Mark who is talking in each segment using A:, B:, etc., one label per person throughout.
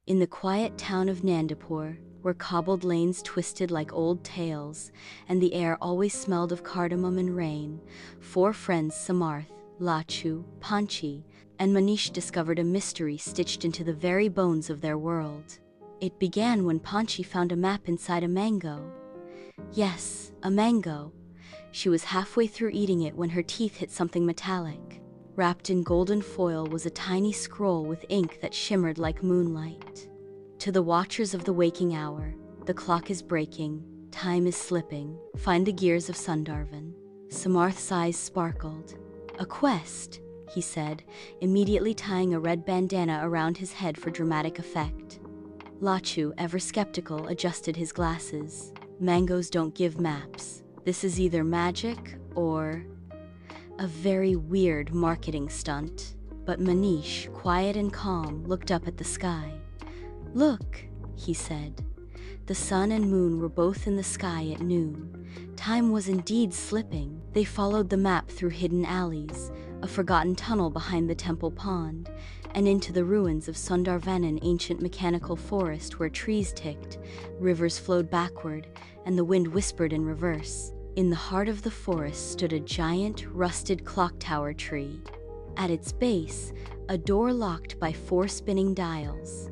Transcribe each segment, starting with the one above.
A: In the quiet town of Nandipur, where cobbled lanes twisted like old tales, and the air always smelled of cardamom and rain, four friends Samarth, Lachu, Panchi, and Manish discovered a mystery stitched into the very bones of their world. It began when Panchi found a map inside a mango. Yes, a mango. She was halfway through eating it when her teeth hit something metallic. Wrapped in golden foil was a tiny scroll with ink that shimmered like moonlight. To the watchers of the waking hour, the clock is breaking, time is slipping. Find the gears of Sundarvan. Samarth's eyes sparkled. A quest, he said, immediately tying a red bandana around his head for dramatic effect. Lachu, ever skeptical, adjusted his glasses. Mangoes don't give maps. This is either magic or a very weird marketing stunt. But Manish, quiet and calm, looked up at the sky. Look, he said. The sun and moon were both in the sky at noon. Time was indeed slipping. They followed the map through hidden alleys, a forgotten tunnel behind the temple pond, and into the ruins of Sundarvan, an ancient mechanical forest where trees ticked, rivers flowed backward, and the wind whispered in reverse. In the heart of the forest stood a giant, rusted clock tower tree. At its base, a door locked by 4 spinning dials.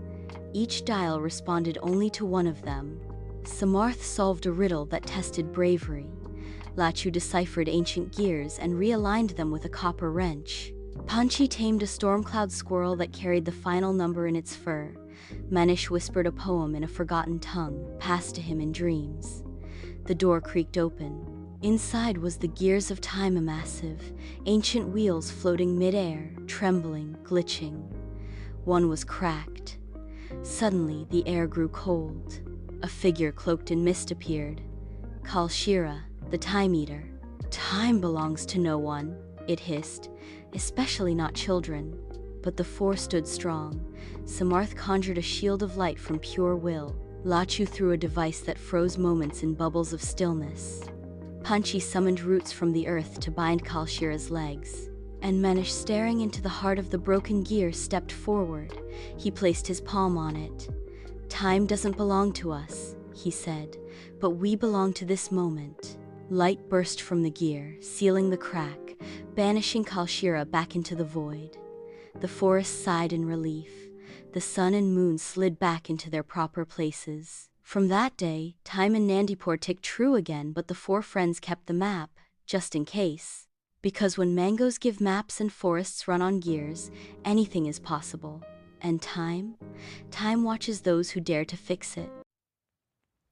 A: Each dial responded only to one of them. Samarth solved a riddle that tested bravery. Lachu deciphered ancient gears and realigned them with a copper wrench. Panchi tamed a storm-cloud squirrel that carried the final number in its fur. Manish whispered a poem in a forgotten tongue, passed to him in dreams. The door creaked open. Inside was the gears of time, a massive, ancient wheels floating mid-air, trembling, glitching. One was cracked. Suddenly, the air grew cold. A figure cloaked in mist appeared. Kalshira, the Time Eater. Time belongs to no one, it hissed, especially not children. But the 4 stood strong. Samarth conjured a shield of light from pure will. Lachu threw a device that froze moments in bubbles of stillness. Panchi summoned roots from the earth to bind Kalshira's legs. And Manish, staring into the heart of the broken gear, stepped forward. He placed his palm on it. Time doesn't belong to us, he said, but we belong to this moment. Light burst from the gear, sealing the crack, banishing Kalshira back into the void. The forest sighed in relief. The sun and moon slid back into their proper places. From that day, time in Nandipur ticked true again, but the 4 friends kept the map, just in case. Because when mangoes give maps and forests run on gears, anything is possible. And time watches those who dare to fix it.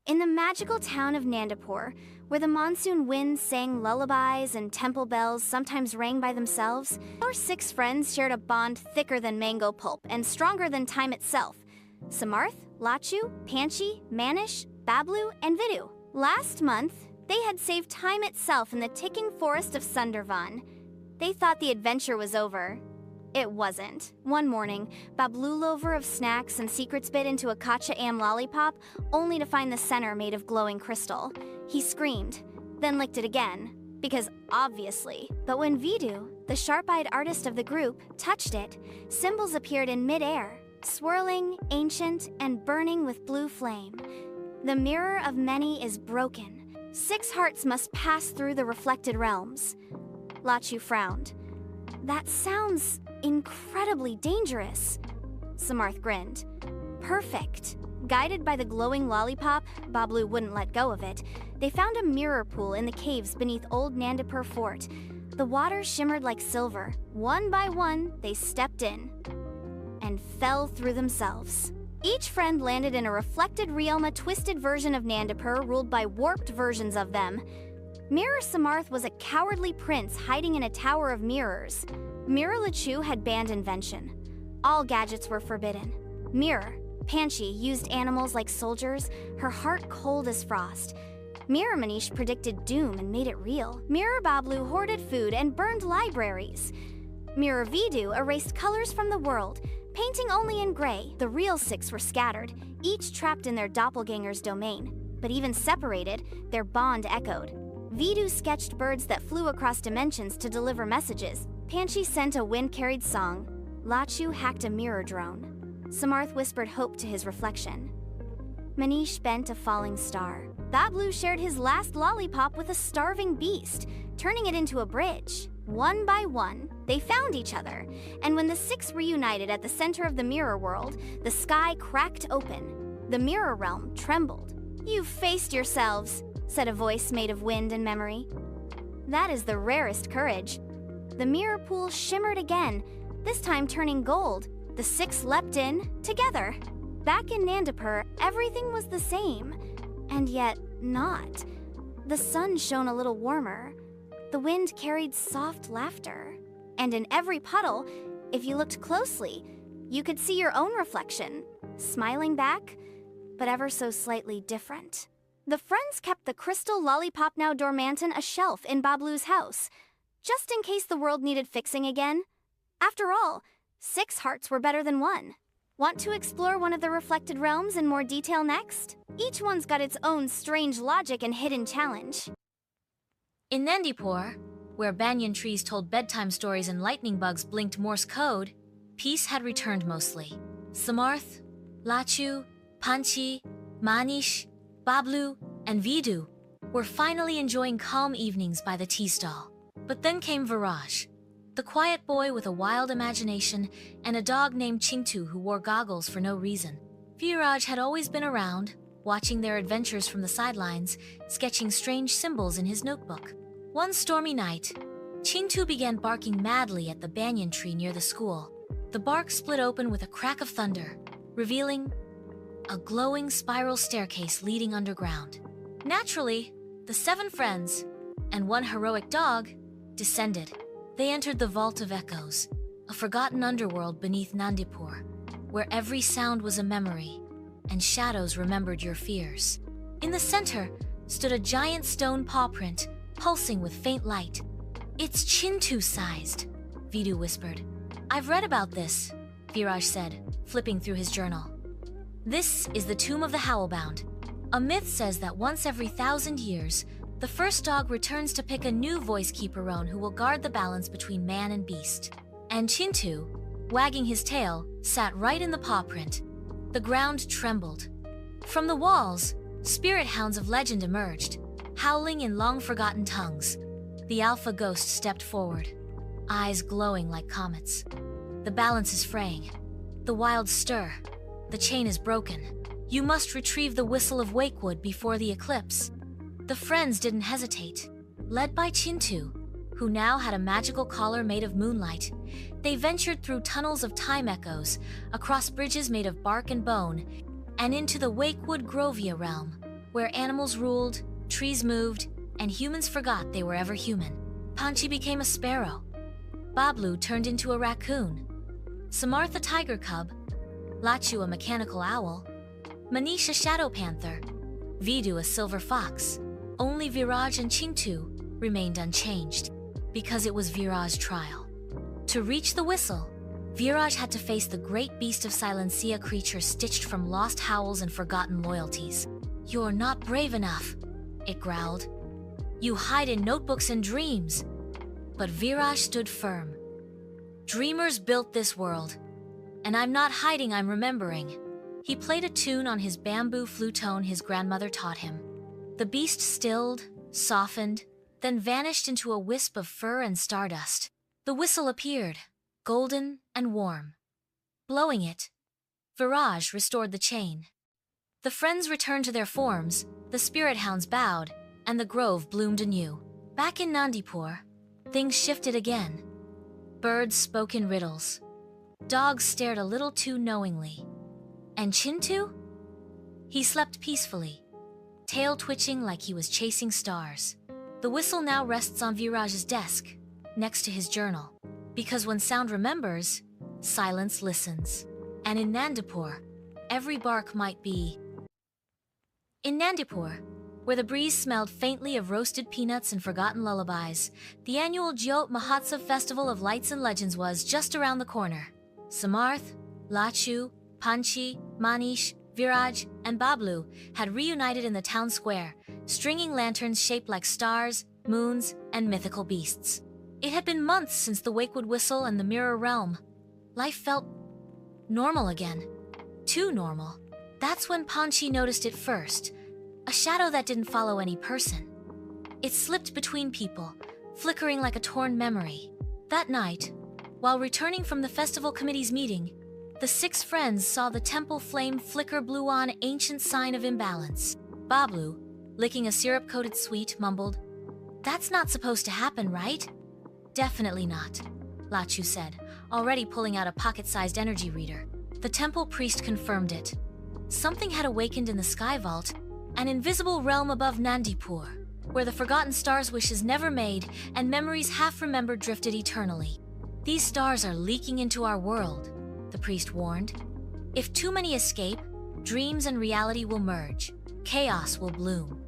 B: In the magical town of Nandipur, where the monsoon winds sang lullabies and temple bells sometimes rang by themselves, our 6 friends shared a bond thicker than mango pulp and stronger than time itself. Samarth, Lachu, Panchi, Manish, Bablu, and Vidu. Last month, they had saved time itself in the ticking forest of Sundarvan. They thought the adventure was over. It wasn't. One morning, Bablu lover of snacks and secrets bit into a Kacha Am lollipop, only to find the center made of glowing crystal. He screamed, then licked it again, because obviously. But when Vidu, the sharp-eyed artist of the group, touched it, symbols appeared in mid-air, swirling, ancient, and burning with blue flame. The mirror of many is broken. 6 hearts must pass through the reflected realms. Lachu frowned. That sounds incredibly dangerous. Samarth grinned. Perfect. Guided by the glowing lollipop, Bablu wouldn't let go of it. They found a mirror pool in the caves beneath old Nandipur fort. The water shimmered like silver. One by one, they stepped in and fell through themselves. Each friend landed in a reflected realm, a twisted version of Nandipur ruled by warped versions of them. Mirror Samarth was a cowardly prince hiding in a tower of mirrors. Mirror Lachu had banned invention. All gadgets were forbidden. Mirror Panchi used animals like soldiers, her heart cold as frost. Mirror Manish predicted doom and made it real. Mirror Bablu hoarded food and burned libraries. Mirror Vidu erased colors from the world, painting only in gray. The real 6 were scattered, each trapped in their doppelganger's domain. But even separated, their bond echoed. Vidu sketched birds that flew across dimensions to deliver messages. Panchi sent a wind-carried song. Lachu hacked a mirror drone. Samarth whispered hope to his reflection. Manish bent a falling star. Bablu shared his last lollipop with a starving beast, turning it into a bridge. One by one, they found each other, and when the six reunited at the center of the mirror world, the sky cracked open. The mirror realm trembled. "You've faced yourselves," said a voice made of wind and memory. "That is the rarest courage." The mirror pool shimmered again, this time turning gold. The six leapt in, together. Back in Nandipur, everything was the same, and yet not. The sun shone a little warmer. The wind carried soft laughter. And in every puddle, if you looked closely, you could see your own reflection, smiling back, but ever so slightly different. The friends kept the crystal lollipop now dormant on a shelf in Bablu's house, just in case the world needed fixing again. After all, 6 hearts were better than 1. Want to explore one of the reflected realms in more detail next? Each one's got its own strange logic and hidden challenge.
C: In Nandipur, where banyan trees told bedtime stories and lightning bugs blinked Morse code, peace had returned mostly. Samarth, Lachu, Panchi, Manish, Bablu, and Vidu were finally enjoying calm evenings by the tea stall. But then came Viraj, the quiet boy with a wild imagination and a dog named Chintu who wore goggles for no reason. Viraj had always been around, watching their adventures from the sidelines, sketching strange symbols in his notebook. One stormy night, Chintu began barking madly at the banyan tree near the school. The bark split open with a crack of thunder, revealing a glowing spiral staircase leading underground. Naturally, the 7 friends, and 1 heroic dog, descended. They entered the Vault of Echoes, a forgotten underworld beneath Nandipur, where every sound was a memory, and shadows remembered your fears. In the center stood a giant stone paw print, pulsing with faint light. "It's Chintu-sized," Vidu whispered. "I've read about this," Viraj said, flipping through his journal. "This is the Tomb of the Howlbound. A myth says that once every 1,000 years, the first dog returns to pick a new voice keeperone who will guard the balance between man and beast. And Chintu, wagging his tail, sat right in the paw print. The ground trembled. From the walls, spirit hounds of legend emerged, howling in long-forgotten tongues. The alpha ghost stepped forward, eyes glowing like comets. The balance is fraying. The wilds stir. The chain is broken. You must retrieve the whistle of Wakewood before the eclipse." The friends didn't hesitate. Led by Chintu, who now had a magical collar made of moonlight, they ventured through tunnels of time echoes, across bridges made of bark and bone, and into the Wakewood Grovia realm, where animals ruled, trees moved, and humans forgot they were ever human. Panchi became a sparrow. Bablu turned into a raccoon. Samarth a tiger cub. Lachu a mechanical owl. Manish a shadow panther. Vidu a silver fox. Only Viraj and Chintu remained unchanged, because it was Viraj's trial. To reach the whistle, Viraj had to face the great beast of Silencia creature stitched from lost howls and forgotten loyalties. "You're not brave enough," it growled. "You hide in notebooks and dreams." But Viraj stood firm. "Dreamers built this world, and I'm not hiding, I'm remembering." He played a tune on his bamboo flutone his grandmother taught him. The beast stilled, softened, then vanished into a wisp of fur and stardust. The whistle appeared, golden and warm. Blowing it, Viraj restored the chain. The friends returned to their forms, the spirit hounds bowed, and the grove bloomed anew. Back in Nandipur, things shifted again. Birds spoke in riddles. Dogs stared a little too knowingly. And Chintu? He slept peacefully, tail twitching like he was chasing stars. The whistle now rests on Viraj's desk, next to his journal. Because when sound remembers, silence listens. And in Nandipur, every bark might be... In Nandipur, where the breeze smelled faintly of roasted peanuts and forgotten lullabies, the annual Jyot Mahotsav Festival of Lights and Legends was just around the corner. Samarth, Lachu, Panchi, Manish, Viraj, and Bablu had reunited in the town square, stringing lanterns shaped like stars, moons, and mythical beasts. It had been months since the Wakewood whistle and the Mirror Realm. Life felt normal again. too normal. That's when Panchi noticed it first, a shadow that didn't follow any person. It slipped between people, flickering like a torn memory. That night, while returning from the festival committee's meeting, the 6 friends saw the temple flame flicker blue on ancient sign of imbalance. Bablu, licking a syrup-coated sweet, mumbled, "That's not supposed to happen, right?" "Definitely not," Lachu said, already pulling out a pocket-sized energy reader. The temple priest confirmed it. Something had awakened in the sky vault, an invisible realm above Nandipur, where the forgotten stars' wishes never made and memories half-remembered drifted eternally. "These stars are leaking into our world," the priest warned. "If too many escape, dreams and reality will merge. Chaos will bloom.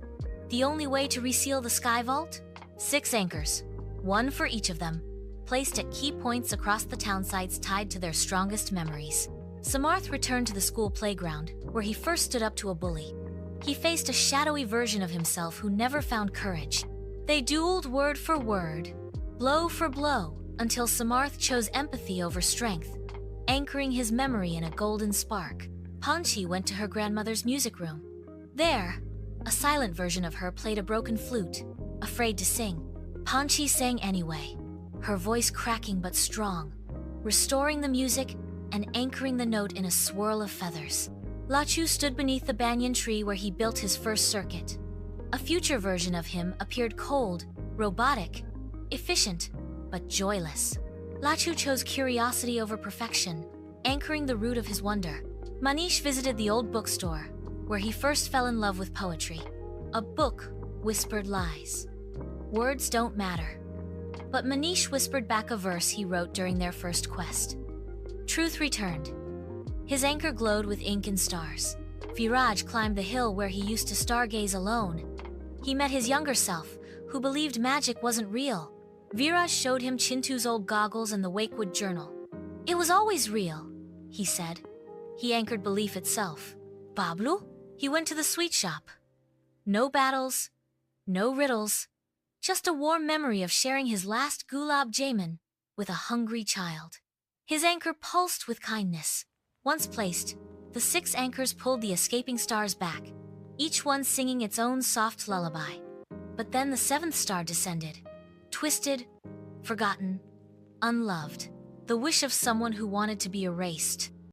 C: The only way to reseal the sky vault? 6 anchors, 1 for each of them, placed at key points across the town sites tied to their strongest memories." Samarth returned to the school playground, where he first stood up to a bully. He faced a shadowy version of himself who never found courage. They dueled word for word, blow for blow, until Samarth chose empathy over strength, anchoring his memory in a golden spark. Panchi went to her grandmother's music room. There, a silent version of her played a broken flute, afraid to sing. Panchi sang anyway, her voice cracking but strong, restoring the music and anchoring the note in a swirl of feathers. Lachu stood beneath the banyan tree where he built his first circuit. A future version of him appeared cold, robotic, efficient, but joyless. Lachu chose curiosity over perfection, anchoring the root of his wonder. Manish visited the old bookstore, where he first fell in love with poetry. A book whispered lies. Words don't matter. But Manish whispered back a verse he wrote during their first quest. Truth returned. His anchor glowed with ink and stars. Viraj climbed the hill where he used to stargaze alone. He met his younger self, who believed magic wasn't real. Viraj showed him Chintu's old goggles and the Wakewood journal. "It was always real," he said. He anchored belief itself. Bablu? He went to the sweet shop. No battles, no riddles, just a warm memory of sharing his last gulab jamun with a hungry child. His anchor pulsed with kindness. Once placed, the 6 anchors pulled the escaping stars back, each one singing its own soft lullaby. But then the 7th star descended, twisted, forgotten, unloved, the wish of someone who wanted to be erased.